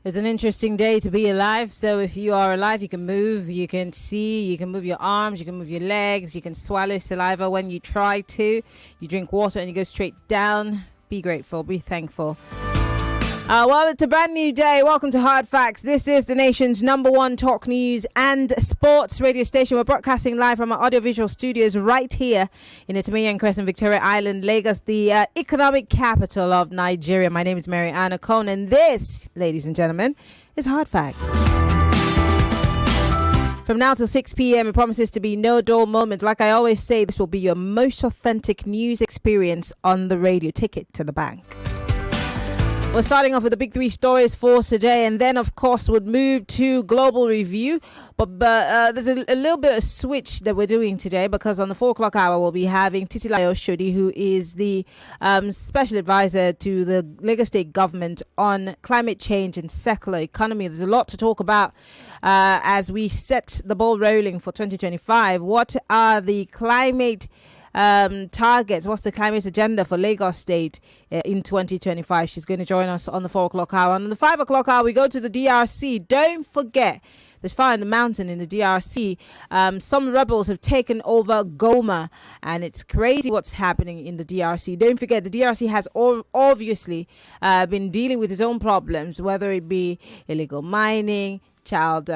It's an interesting day to be alive. So if you are alive, you can move, you can see, you can move your arms, you can move your legs, you can swallow saliva when you try to. You drink water and you go straight down. Be grateful, be thankful. Well, it's a brand new day. Welcome to Hard Facts. This is the nation's #1 talk news and sports radio station. We're broadcasting live from our audiovisual studios right here in Maryann Okon, Victoria Island, Lagos, the economic capital of Nigeria. My name is Maryann Okon, and this, ladies and gentlemen, is Hard Facts. From now till 6 p.m, it promises to be no dull moment. Like I always say, this will be your most authentic news experience on the radio. Take it to the bank. We're starting off with the big three stories for today, and then, of course, we'll move to global review. But there's a little bit of switch that we're doing today, because on the 4 o'clock hour, we'll be having Titilayo Shodi, who is the special advisor to the Lagos State government on climate change and circular economy. There's a lot to talk about as we set the ball rolling for 2025. What are the climate targets? What's the climate agenda for Lagos State in 2025? She's going to join us on the 4 o'clock hour. And on the 5 o'clock hour, we go to the DRC. Don't forget, there's fire in the mountain in the DRC. Some rebels have taken over Goma, and it's crazy what's happening in the DRC. Don't forget, the DRC has obviously been dealing with its own problems, whether it be illegal mining, child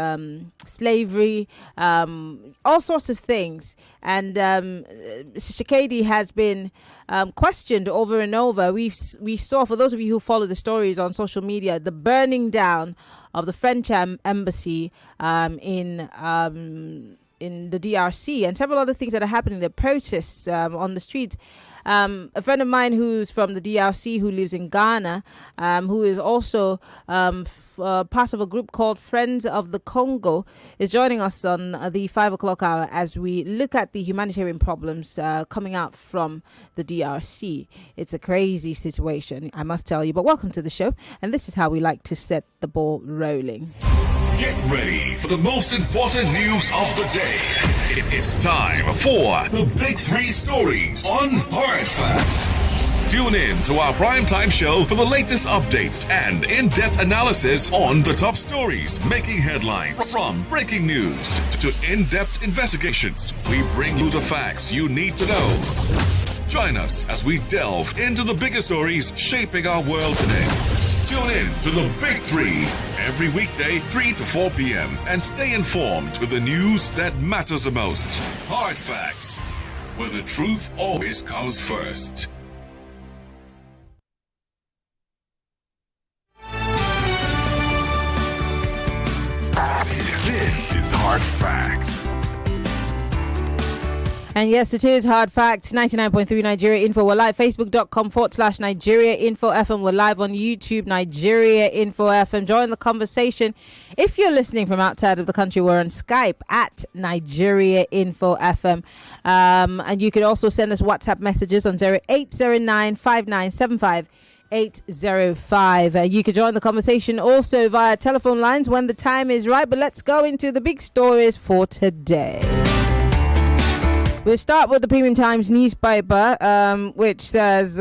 slavery, all sorts of things. And Shikedi has been questioned over and over. We saw, for those of you who follow the stories on social media, the burning down of the French embassy in the DRC, and several other things that are happening. The protests on the streets. A friend of mine who's from the DRC, who lives in Ghana, who is also part of a group called Friends of the Congo, is joining us on the 5 o'clock hour as we look at the humanitarian problems coming out from the DRC. It's a crazy situation, I must tell you. But welcome to the show, and this is how we like to set the ball rolling. Get ready for the most important news of the day. It's time for the Big Three Stories on Hard Facts. Tune in to our primetime show for the latest updates and in-depth analysis on the top stories making headlines. From breaking news to in-depth investigations, we bring you the facts you need to know. Join us as we delve into the biggest stories shaping our world today. Tune in to the Big Three every weekday, 3 to 4 p.m. and stay informed with the news that matters the most. Hard Facts, where the truth always comes first. This is Hard Facts. And yes, it is Hard Facts, 99.3 Nigeria Info. We're live, facebook.com/Nigeria Info FM. We're live on YouTube, Nigeria Info FM. Join the conversation. If you're listening from outside of the country, we're on Skype at Nigeria Info FM. And you can also send us WhatsApp messages on 0809 5975 805. You can join the conversation also via telephone lines when the time is right. But let's go into the big stories for today. We'll start with the Premium Times newspaper, which says,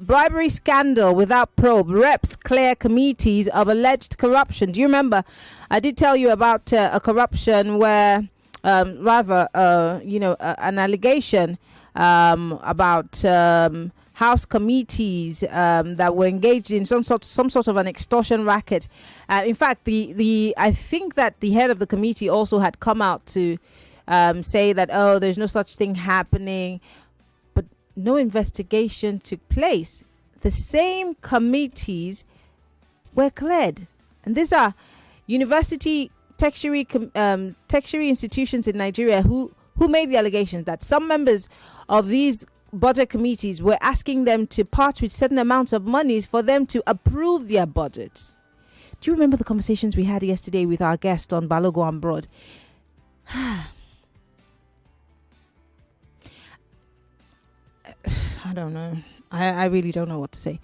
bribery scandal without probe. Reps clear committees of alleged corruption. Do you remember? I did tell you about a corruption where, an allegation about House committees that were engaged in some sort of an extortion racket. In fact, I think that the head of the committee also had come out to say that, there's no such thing happening, but no investigation took place. The same committees were cleared, and these are university tertiary institutions in Nigeria who made the allegations that some members of these budget committees were asking them to part with certain amounts of monies for them to approve their budgets. Do you remember the conversations we had yesterday with our guest on Balogo and Broad? I don't know. I really don't know what to say.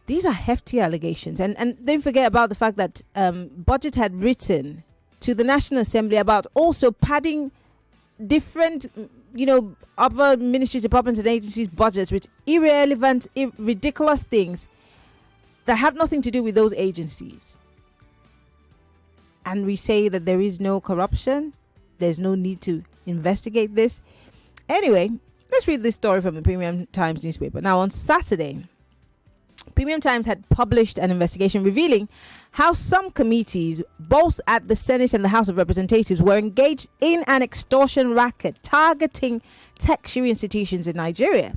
These are hefty allegations. And don't forget about the fact that Budget had written to the National Assembly about also padding different, other ministries, departments and agencies' budgets with irrelevant, ridiculous things. that have nothing to do with those agencies. And we say that there is no corruption. There's no need to investigate this. Anyway, let's read this story from the Premium Times newspaper. Now, on Saturday, Premium Times had published an investigation revealing how some committees, both at the Senate and the House of Representatives, were engaged in an extortion racket targeting tertiary institutions in Nigeria.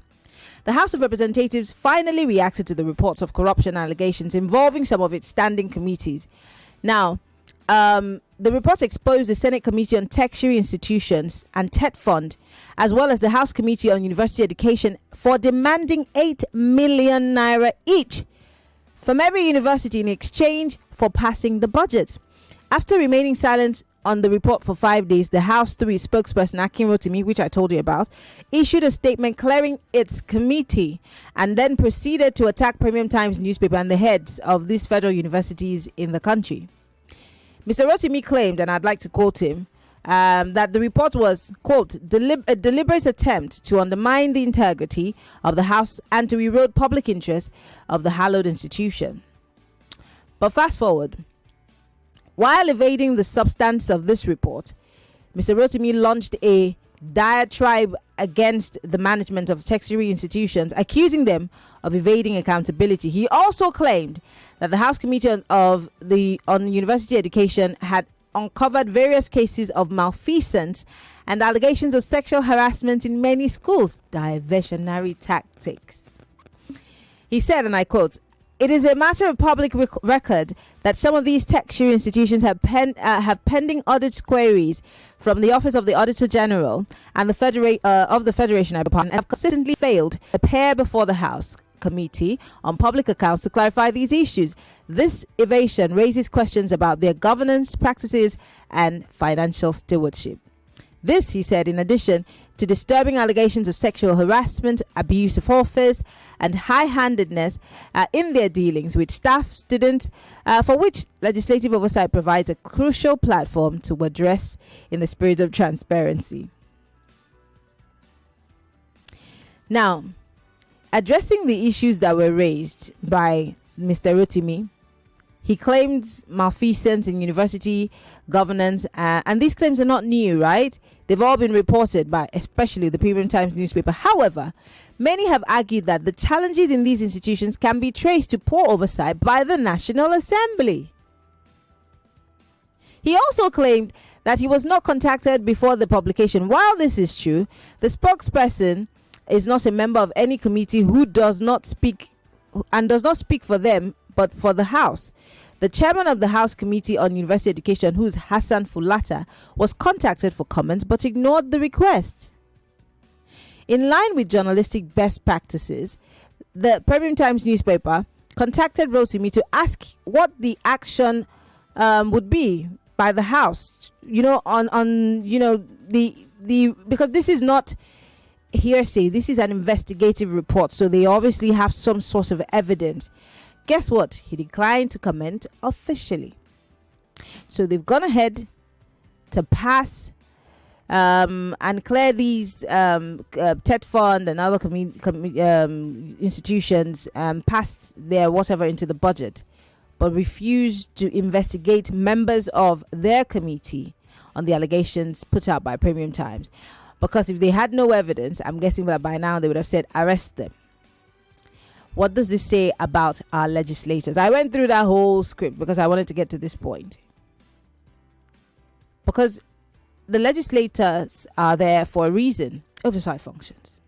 The House of Representatives finally reacted to the reports of corruption allegations involving some of its standing committees. Now, the report exposed the Senate Committee on Tertiary Institutions and TET Fund, as well as the House Committee on University Education, for demanding 8 million naira each from every university in exchange for passing the budget. After remaining silent on the report for 5 days, the House, through its spokesperson Akin Rotimi, which I told you about, issued a statement clearing its committee and then proceeded to attack Premium Times newspaper and the heads of these federal universities in the country. Mr. Rotimi claimed, and I'd like to quote him, that the report was, quote, a deliberate attempt to undermine the integrity of the House and to erode public interest of the hallowed institution. But fast forward. While evading the substance of this report, Mr. Rotimi launched a diatribe against the management of tertiary institutions, accusing them of evading accountability. He also claimed that the House Committee on University Education had uncovered various cases of malfeasance and allegations of sexual harassment in many schools. Diversionary tactics. He said, and I quote, "It is a matter of public record that some of these tertiary institutions have pending audit queries from the Office of the Auditor General and the Federation and have consistently failed to appear before the House Committee on Public Accounts to clarify these issues. This evasion raises questions about their governance practices and financial stewardship." This, he said, in addition to disturbing allegations of sexual harassment, abuse of office, and high-handedness in their dealings with staff, students, for which legislative oversight provides a crucial platform to address in the spirit of transparency. Now, addressing the issues that were raised by Mr. Rotimi, he claims malfeasance in university governance, and these claims are not new, right? They've all been reported by especially the Premium Times newspaper. However, many have argued that the challenges in these institutions can be traced to poor oversight by the National Assembly. He also claimed that he was not contacted before the publication. While this is true, the spokesperson is not a member of any committee who does not speak for them, but for the House. The chairman of the House Committee on University Education, who's Hassan Fulata, was contacted for comments but ignored the request. In line with journalistic best practices, the Premium Times newspaper contacted Rotimi to ask what the action would be by the House, because this is not hearsay, this is an investigative report, so they obviously have some source of evidence. Guess what? He declined to comment officially. So they've gone ahead to pass and clear these TET Fund and other institutions passed their whatever into the budget, but refused to investigate members of their committee on the allegations put out by Premium Times. Because if they had no evidence, I'm guessing that by now they would have said arrest them. What does this say about our legislators? I went through that whole script because I wanted to get to this point. Because the legislators are there for a reason, oversight functions.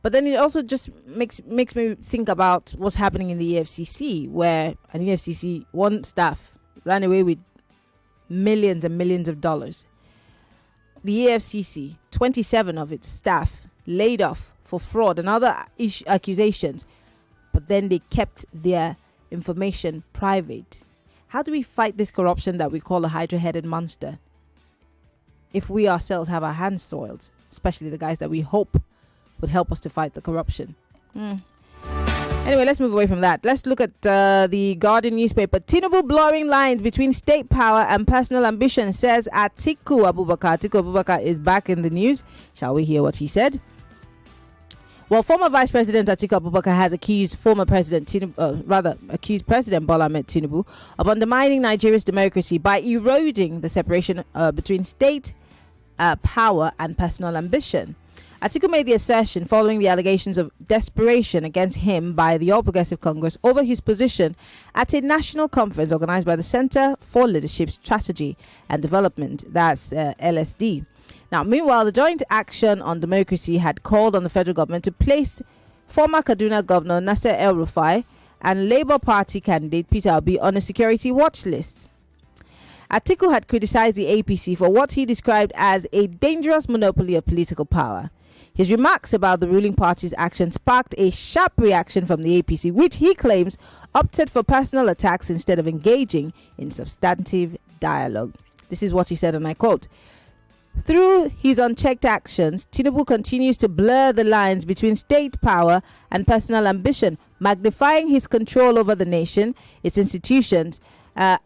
But then it also just makes me think about what's happening in the EFCC, where an EFCC, one staff ran away with millions and millions of dollars. The EFCC, 27 of its staff laid off for fraud and other accusations, but then they kept their information private. How do we fight this corruption that we call a hydra-headed monster if we ourselves have our hands soiled, especially the guys that we hope would help us to fight the corruption? Anyway, let's move away from that. Let's look at the Guardian newspaper. Tinubu blurring lines between state power and personal ambition, says Atiku Abubakar. Atiku Abubakar is back in the news. Shall we hear what he said? Well, former Vice President Atiku Abubakar has accused accused President Bola Ahmed Tinubu of undermining Nigeria's democracy by eroding the separation between state power and personal ambition. Atiku made the assertion following the allegations of desperation against him by the All Progressive Congress over his position at a national conference organized by the Center for Leadership Strategy and Development, that's LSD. Now, meanwhile, the Joint Action on Democracy had called on the federal government to place former Kaduna Governor Nasser El-Rufai and Labour Party candidate Peter Obi on a security watch list. Atiku had criticized the APC for what he described as a dangerous monopoly of political power. His remarks about the ruling party's action sparked a sharp reaction from the APC, which he claims opted for personal attacks instead of engaging in substantive dialogue. This is what he said, and I quote, "Through his unchecked actions, Tinubu continues to blur the lines between state power and personal ambition, magnifying his control over the nation, its institutions, This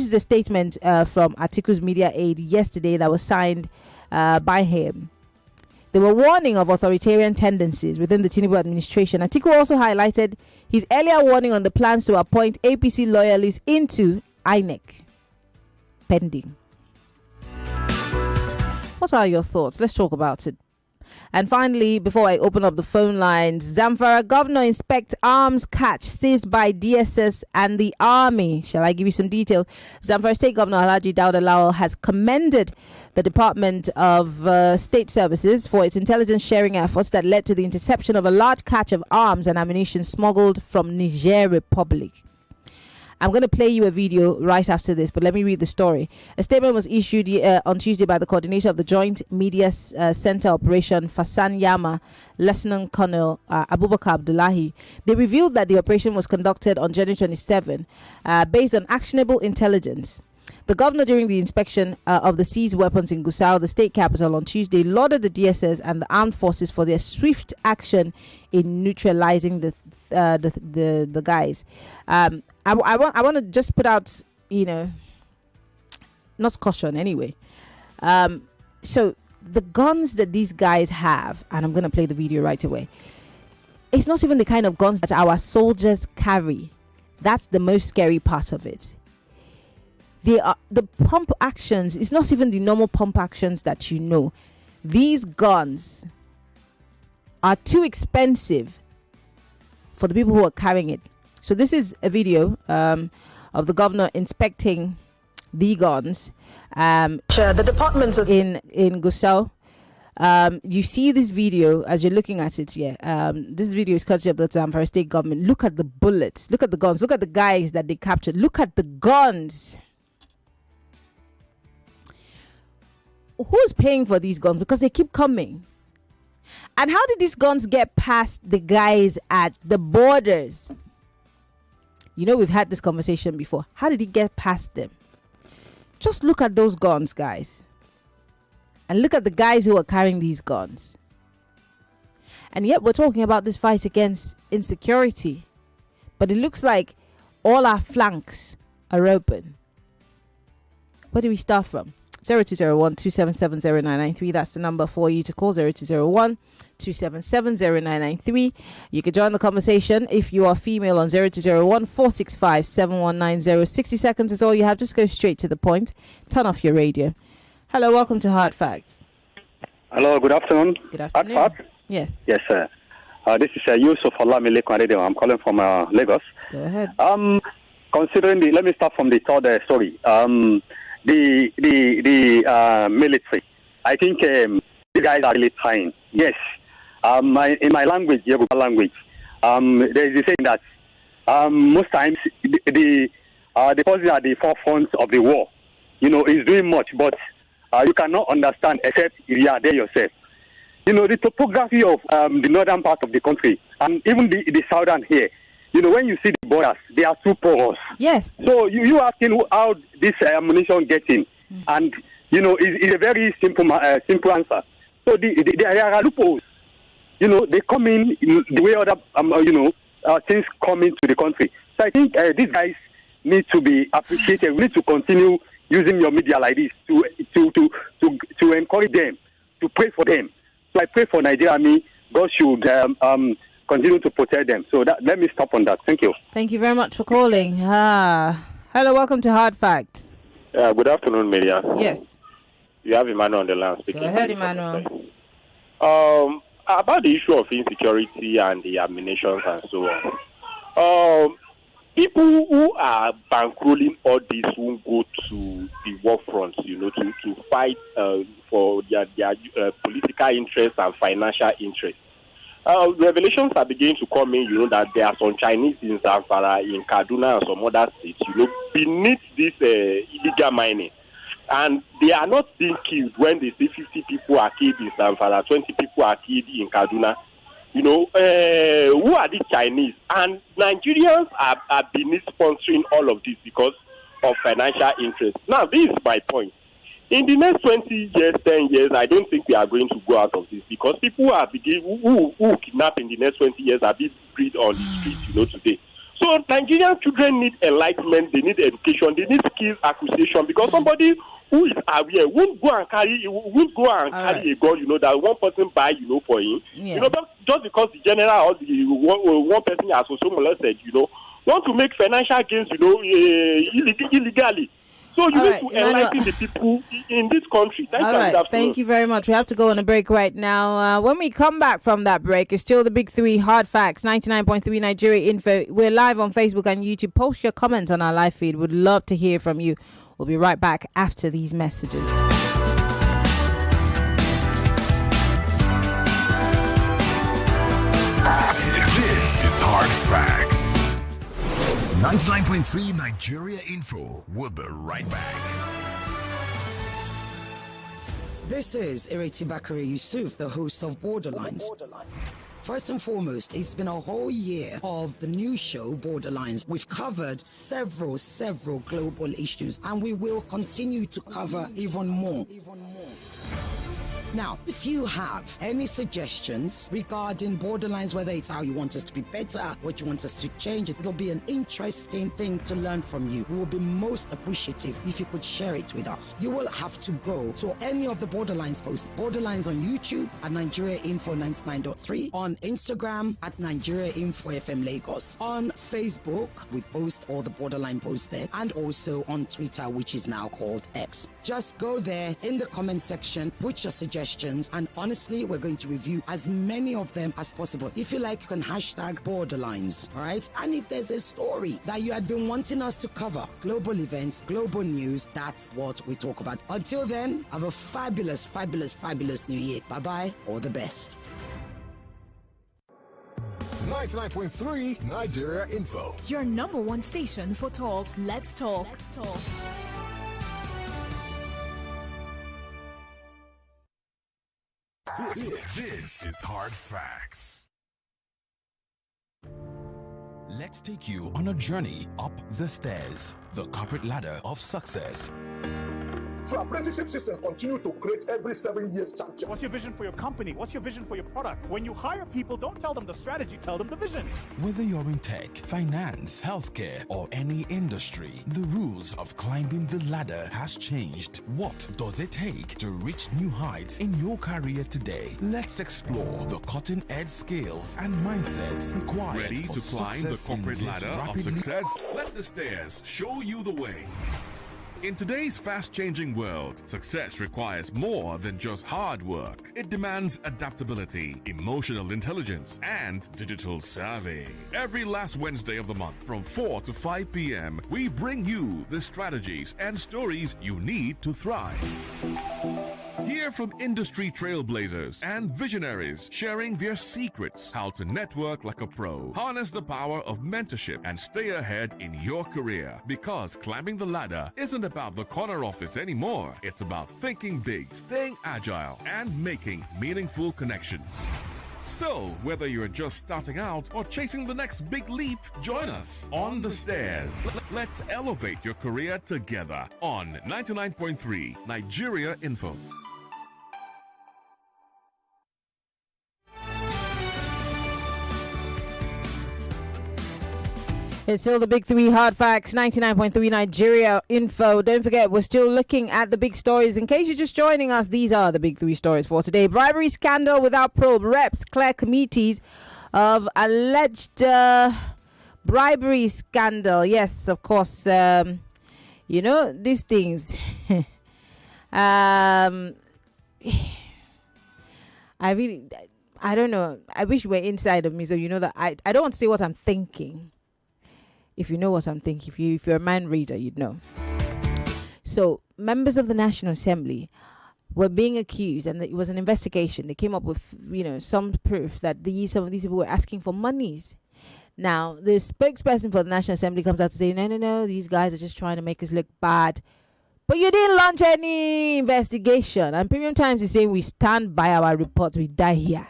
is a statement from Atiku's media aide yesterday that was signed by him. They were warning of authoritarian tendencies within the Tinubu administration. Atiku also highlighted his earlier warning on the plans to appoint APC loyalists into INEC, pending. What are your thoughts? Let's talk about it. And finally, before I open up the phone lines, Zamfara governor inspects arms catch seized by DSS and the army. Shall I give you some detail? Zamfara State Governor Alhaji Dauda Lawal has commended the Department of State Services for its intelligence sharing efforts that led to the interception of a large catch of arms and ammunition smuggled from Niger Republic. I'm going to play you a video right after this, but let me read the story. A statement was issued on Tuesday by the coordinator of the Joint Media Center Operation, Fasan Yama, Lieutenant Colonel Abubakar Abdullahi. They revealed that the operation was conducted on January 27 based on actionable intelligence. The governor, during the inspection of the seized weapons in Gusau, the state capital, on Tuesday, lauded the DSS and the armed forces for their swift action in neutralizing the guys. I want to just put out, not caution anyway. So the guns that these guys have, and I'm going to play the video right away, it's not even the kind of guns that our soldiers carry. That's the most scary part of it. The pump actions, it's not even the normal pump actions that you know. These guns are too expensive for the people who are carrying it. So this is a video of the governor inspecting the guns. The departments in Gusau. You see this video as you're looking at it here. This video is courtesy of the Zamfara State government. Look at the bullets. Look at the guns. Look at the guys that they captured. Look at the guns. Who's paying for these guns? Because they keep coming. And how did these guns get past the guys at the borders? We've had this conversation before. How did he get past them? Just look at those guns, guys. And look at the guys who are carrying these guns. And yet we're talking about this fight against insecurity. But it looks like all our flanks are open. Where do we start from? 0201-277-0993. That's the number for you to call. 0201-277-0993. You can join the conversation if you are female on 0201-465-7190. 60 seconds is all you have. Just go straight to the point. Turn off your radio. Hello, welcome to Hard Facts. Hello, good afternoon. Good afternoon. Hard Facts? Yes. Yes, sir. This is Yusuf Olamile Kwaredewa. I'm calling from Lagos. Go ahead. Considering let me start from the third story. The military. I think the guys are really trying. Yes. In my language, Yoruba language, there is a saying that most times the person at the forefront of the war, is doing much, but you cannot understand except you are there yourself. The topography of the northern part of the country and even the southern here. When you see the borders, they are too porous. Yes. So you asking how this ammunition gets in, and it's a very simple answer. So there are loopholes. They come in the way other things come into the country. So I think these guys need to be appreciated. We need to continue using your media like this to encourage them, to pray for them, So I pray for Nigeria Army. God should continue to protect them. So let me stop on that. Thank you. Thank you very much for calling. Hello, welcome to Hard Fact. Good afternoon, Maryann. Yes. You have Emmanuel on the line speaking. Go ahead, Emmanuel. About the issue of insecurity and the ammunitions and so on. People who are bankrolling all this won't go to the war front, to fight for their political interests and financial interests. Revelations are beginning to come in, that there are some Chinese in Zamfara, in Kaduna, and some other states, beneath this illegal mining. And they are not being killed when they say 50 people are killed in Zamfara, 20 people are killed in Kaduna. Who are these Chinese? And Nigerians are beneath sponsoring all of this because of financial interest. Now, this is my point. In the next 20 years, 10 years, I don't think we are going to go out of this because people are who kidnap in the next 20 years are being freed on the streets, today. So Nigerian children need enlightenment, they need education, they need skills acquisition because somebody who is aware won't go and carry a gun, that one person buy, for him. Yeah. Just because the general or the one person has also molested, want to make financial gains, illegally. So you need to enlighten the people in this country. Thank you very much. We have to go on a break right now. When we come back from that break, it's still the Big Three Hard Facts, 99.3 Nigeria Info. We're live on Facebook and YouTube. Post your comments on our live feed. We'd love to hear from you. We'll be right back after these messages. This is Hard Facts. 99.3 Nigeria Info. We'll be right back. This is Ireti Bakari Yusuf, the host of Borderlines. First and foremost, it's been a whole year of the new show, Borderlines. We've covered several global issues, and we will continue to cover even more. Now, if you have any suggestions regarding Borderlines, whether it's how you want us to be better, what you want us to change, it'll be an interesting thing to learn from you. We will be most appreciative if you could share it with us. You will have to go to any of the Borderlines posts. Borderlines on YouTube at Nigeria Info 99.3, on Instagram at Nigeria Info FM Lagos, on Facebook, we post all the Borderline posts there, and also on Twitter, which is now called X. Just go there in the comment section, put your suggestions, and honestly, we're going to review as many of them as possible. If you like, you can hashtag Borderlines, all right? And if there's a story that you had been wanting us to cover, global events, global news, that's what we talk about. Until then, have a fabulous new year. Bye-bye, all the best. 99.3 Nigeria Info. Your number one station for talk. Let's talk. This is Hard Facts. Let's take you on a journey up the stairs, the corporate ladder of success. So apprenticeship system continue to create every 7 years champion. What's your vision for your company? What's your vision for your product? When you hire people, don't tell them the strategy, tell them the vision. Whether you're in tech, finance, healthcare, or any industry, the rules of climbing the ladder has changed. What does it take to reach new heights in your career today? Let's explore the cutting-edge skills and mindsets required. Ready for to climb the success in corporate this ladder of rapidly- success? Let the stairs show you the way. In today's fast-changing world, success requires more than just hard work. It demands adaptability, emotional intelligence, and digital savvy. Every last Wednesday of the month from 4 to 5 p.m., we bring you the strategies and stories you need to thrive. Hear from industry trailblazers and visionaries sharing their secrets, how to network like a pro, harness the power of mentorship, and stay ahead in your career. Because climbing the ladder isn't about the corner office anymore. It's about thinking big, staying agile, and making meaningful connections. So, whether you're just starting out or chasing the next big leap, join us on the stairs. Let's elevate your career together on 99.3 Nigeria Info. It's still the big three hard facts, 99.3 Nigeria info. Don't forget, we're still looking at the big stories. In case you're just joining us, these are the big three stories for today. Bribery scandal without probe. Reps clear committees of alleged bribery scandal. Yes, of course. You know, these things. I don't know. I wish you were inside of me so you know that I don't want to say what I'm thinking. If you know what I'm thinking, if you're a mind reader, you'd know. So, members of the National Assembly were being accused, and it was an investigation. They came up with, some proof that some of these people were asking for monies. Now, the spokesperson for the National Assembly comes out to say, no, these guys are just trying to make us look bad. But you didn't launch any investigation. And Premium Times is saying we stand by our reports, we die here.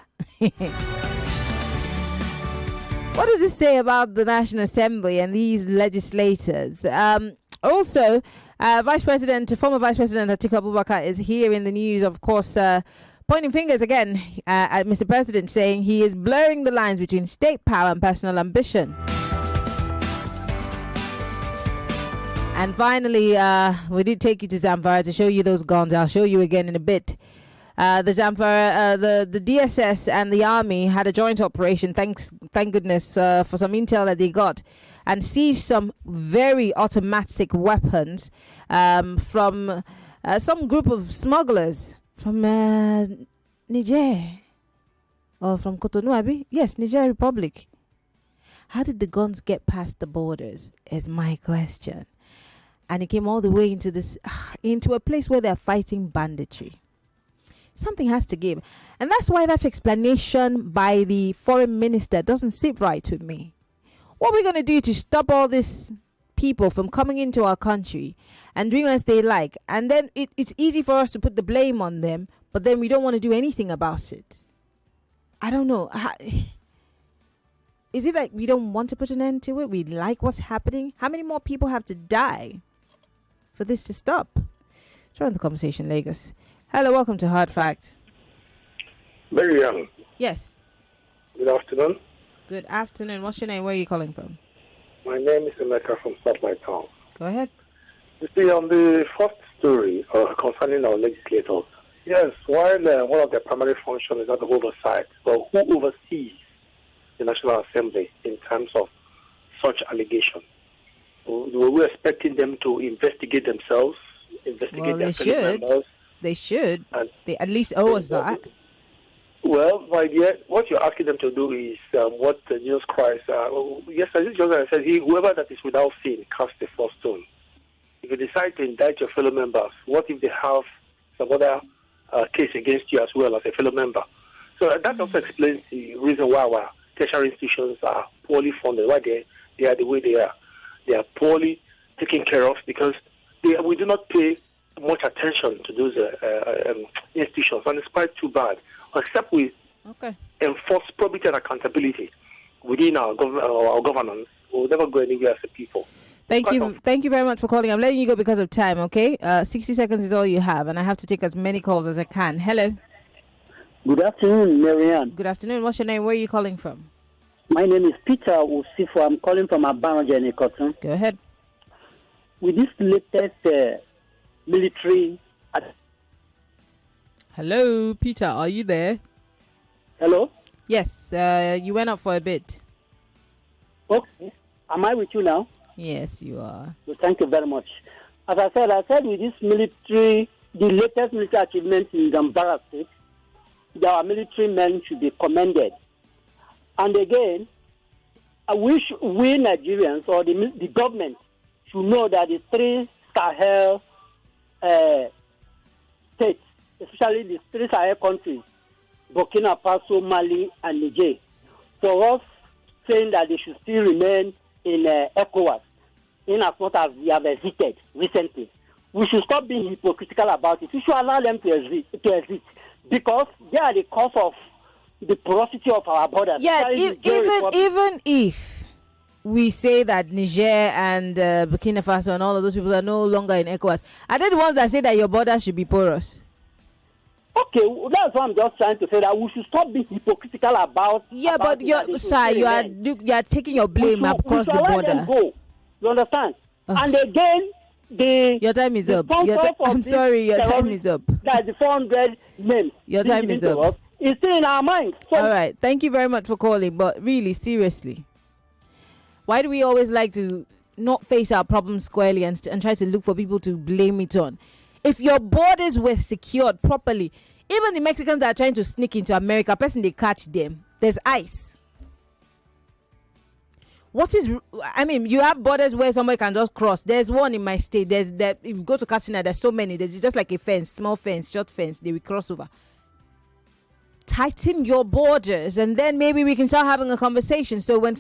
What does this say about the National Assembly and these legislators? Also, former Vice President Atiku Abubakar is here in the news, of course, pointing fingers again at Mr. President, saying he is blurring the lines between state power and personal ambition. And finally, we did take you to Zamfara to show you those guns. I'll show you again in a bit. The Zamfara, the DSS and the army had a joint operation. Thank goodness for some intel that they got, and seized some very automatic weapons from some group of smugglers from Niger or from Cotonou, Abi? Yes, Niger Republic. How did the guns get past the borders? Is my question. And it came all the way into a place where they're fighting banditry. Something has to give. And that's why that explanation by the foreign minister doesn't sit right with me. What are we going to do to stop all these people from coming into our country and doing as they like? And then it's easy for us to put the blame on them, but then we don't want to do anything about it. I don't know. Is it like we don't want to put an end to it? We like what's happening? How many more people have to die for this to stop? Join the conversation, Lagos. Hello, welcome to Hard Fact. Maryann. Yes. Good afternoon. Good afternoon. What's your name? Where are you calling from? My name is Emeka from South My Town. Go ahead. You see, on the first story concerning our legislators, yes, while one of their primary functions is not the oversight, but who oversees the National Assembly in terms of such allegations? Were we expecting them to investigate themselves, investigate their fellow members? They should. And they at least owe us that. Well, my dear, what you're asking them to do is what Jesus Christ. Yes, as Joseph said, whoever that is without sin cast the first stone. If you decide to indict your fellow members, what if they have some other case against you as well as a fellow member? So that also explains the reason why our tertiary institutions are poorly funded, why they are the way they are. They are poorly taken care of because we do not pay much attention to those institutions, and it's quite too bad. Except we enforce probity and accountability within our governance, we'll never go anywhere as a people. Thank you very much for calling. I'm letting you go because of time, okay? 60 seconds is all you have, and I have to take as many calls as I can. Hello. Good afternoon, Maryann. Good afternoon. What's your name? Where are you calling from? My name is Peter Usifo. I'm calling from Abanoja in Cotton. Go ahead. With this latest military... Hello, Peter. Are you there? Hello? Yes, you went up for a bit. Okay. Am I with you now? Yes, you are. Well, thank you very much. As I said with this military, the latest military achievement in Zamfara State, our military men should be commended. And again, I wish we Nigerians or the government should know that the three Sahel states, especially the three Sahel countries, Burkina Faso, Mali, and Niger, for us saying that they should still remain in ECOWAS, in as much as we have exited recently. We should stop being hypocritical about it. We should allow them to exit because they are the cause of the porosity of our borders. Yeah, even if we say that Niger and Burkina Faso and all of those people are no longer in ECOWAS, are they the ones that say that your borders should be porous? Okay, that's what I'm just trying to say, that we should stop being hypocritical about. Yeah, about but you are taking your blame across the border. Them go. You understand? And again, your time is up. I'm sorry, your time is up. That the 400 men. Your time is up. It's still in our minds. So all right, thank you very much for calling. But really, seriously, why do we always like to not face our problems squarely and try to look for people to blame it on? If your borders were secured properly, even the Mexicans that are trying to sneak into America, person they catch them, there's ICE. You have borders where somebody can just cross. There's one in my state. If you go to Katsina, there's so many. There's just like a fence, small fence, short fence. They will cross over. Tighten your borders, and then maybe we can start having a conversation. So when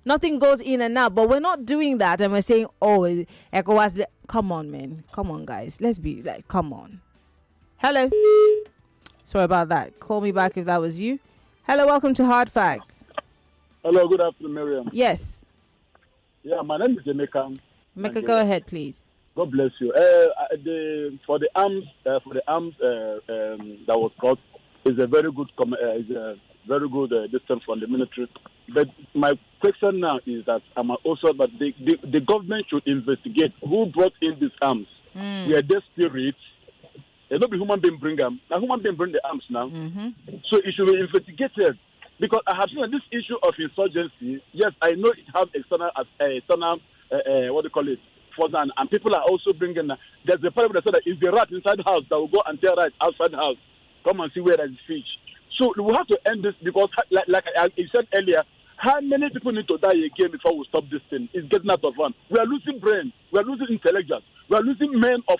nothing goes in and out, but we're not doing that, and we're saying, "Oh, ECOWAS." Come on, man. Come on, guys. Let's be like, come on. Hello. Sorry about that. Call me back if that was you. Hello, welcome to Hard Facts. Hello, good afternoon, Maryann. Yes. Yeah, my name is Emeka. Emeka, go ahead, please. God bless you. For the arms that was caught is a very good distance from the military. But my question now is that the government should investigate who brought in these arms. Were they spirits? They don't be human being bring them. Now human being bring the arms now. So it should be investigated. Because I have seen that this issue of insurgency, yes, I know it has external force, and people are also bringing. There's a problem that said that if the rat inside the house, that will go and tell rat outside the house, come and see where there is fish. So we have to end this because, like I said earlier, how many people need to die again before we stop this thing? It's getting out of hand. We are losing brains. We are losing intelligence. We are losing men of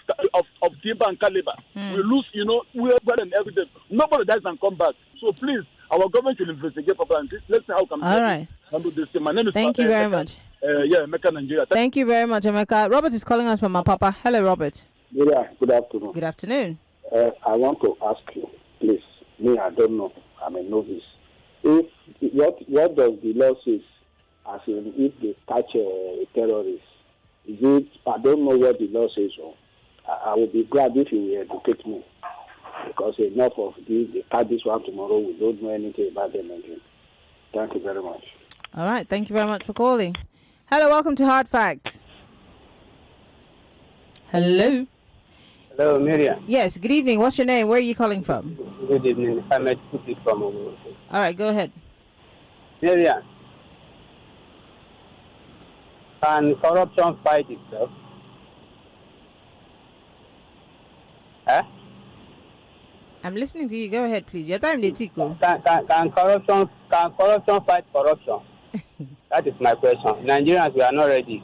timber and caliber. We lose, we are better than everything. Nobody dies and come back. So please, our government should investigate properly. Let's see how we can handle this thing. My name is Thank you very much. Emeka, Nigeria. Thank you very much, Emeka. Robert is calling us from Apapa. Hello, Robert. Yeah, good afternoon. Good afternoon. I want to ask you, please. Me, I don't know. I'm a novice. What does the law say? As in, if they catch a terrorist, is it? I don't know what the law says. So I would be glad if you will educate me, because enough of this. They catch this one tomorrow. We don't know anything about them again. Thank you very much. All right. Thank you very much for calling. Hello. Welcome to Hard Facts. Hello. Hello, Maryann. Yes. Good evening. What's your name? Where are you calling from? Good evening. I met you from. All right. Go ahead. Maryann. Can corruption fight itself? I'm listening to you. Go ahead, please. Your time, they go. Can corruption fight corruption? That is my question. Nigerians, we are not ready.